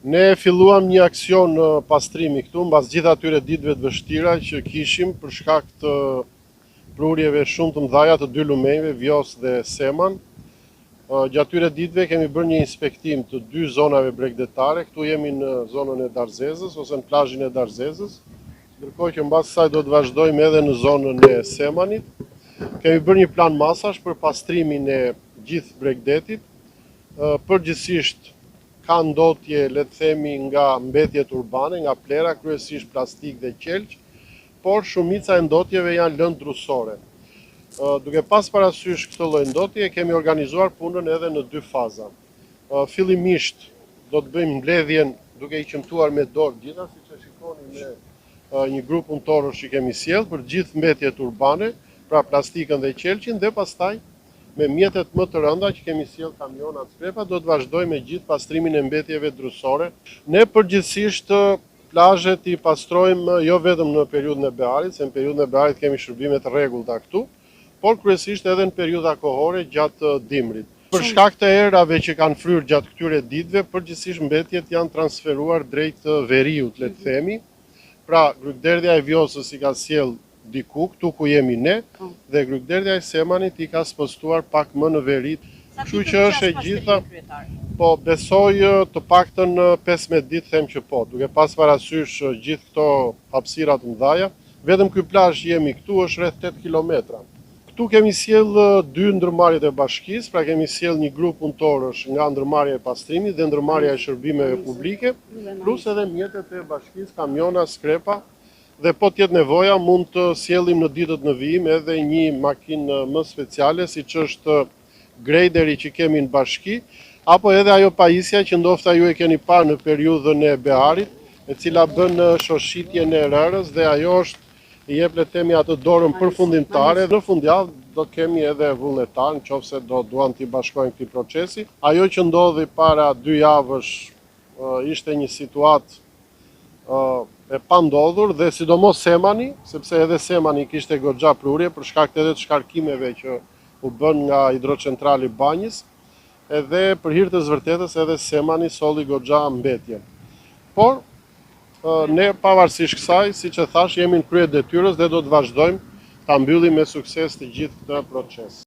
Ne filluam një aksion pastrimi këtu, mbas gjithë atyre ditëve të vështira që kishim për shkak të prurjeve shumë të mëdha të dy lumejve, Vjos dhe Seman. Gjatë atyre ditëve kemi bërë një inspektim të dy zonave bregdetare. Këtu jemi në zonën e Darzezës ose në plazhin e Darzezës, ndërkohë që mbas saj do të vazhdojmë edhe në zonën e Semanit. Kemi bërë një plan masash për pastrimin e gjithë bregdetit. Përgjithsisht ka ndotje, le të themi, nga mbetjet urbane, nga plera, kryesisht plastik dhe qelq, por shumica e ndotjeve janë lëndë drusore. Duke pas parasysh këtë lloj ndotje, kemi organizuar punën edhe në dy faza. Fillimisht do të bëjmë mbledhjen duke i qëmtuar me dorë gjitha, siç e shikoni me një grup punëtorësh që kemi sjellë për gjithë mbetjet urbane, pra plastikën dhe qelqin, dhe pastaj me mjetet më të rënda që kemi sjellë kamionat skrepa, do të vazhdojmë me gjithë pastrimin e mbetjeve drusore. Ne përgjithsisht plazhet i pastrojmë jo vetëm në periudhën e bearit, se në periudhën e bearit kemi shërbime të rregullta këtu, por kryesisht edhe në periudha kohore gjatë dimrit. Për shkak të erave që kanë fryrë gjatë këtyre ditëve, përgjithsisht mbetjet janë transferuar drejt veriut, le të themi. Pra, Grykderdhja e Vjosës i ka sjellë diku, këtu ku jemi ne, dhe Grykderdhja e Semanit i ka spostuar pak më në verit. Kështu që është e gjitha, po besoj të paktën 15 ditë them që po, duke pas parasysh gjithë këto hapësirat mëdha. Vetëm ky plazh jemi këtu është rreth 8 kilometra. Këtu kemi sjell dy ndërmarrjet e bashkisë, pra kemi sjell një grup punëtorësh nga ndërmarrja e pastrimit dhe ndërmarrja e shërbimeve publike, plus edhe mjetet e bashkisë, kamiona, skrepa. Dhe po tjetë nevoja, mund të sjellim në ditët në vijim edhe një makinë më speciale, siç është graderi që kemi në bashki, apo edhe ajo pajisja që ndofta ju e keni parë në periudhën e bearit, e cila bën shoshitjen e rërës, dhe ajo është i jep, le të themi, atë dorën përfundimtare. Në fundjavë do të kemi edhe vullnetar, nëse do duan të bashkojnë këtij procesi. Ajo që ndodhi para 2 javësh ishte një situatë e pandodhur, dhe sidomos Semani, sepse edhe Semani kishte goxha prurje për shkak edhe të shkarkimeve që u bën nga hidrocentrali Banjës, edhe për hir të vërtetës edhe Semani solli goxha mbetje. Por ne pavarësisht kësaj, siç e thash, jemi në krye detyrës dhe do të vazhdojmë ta mbyllim me sukses të gjithë këtë proces.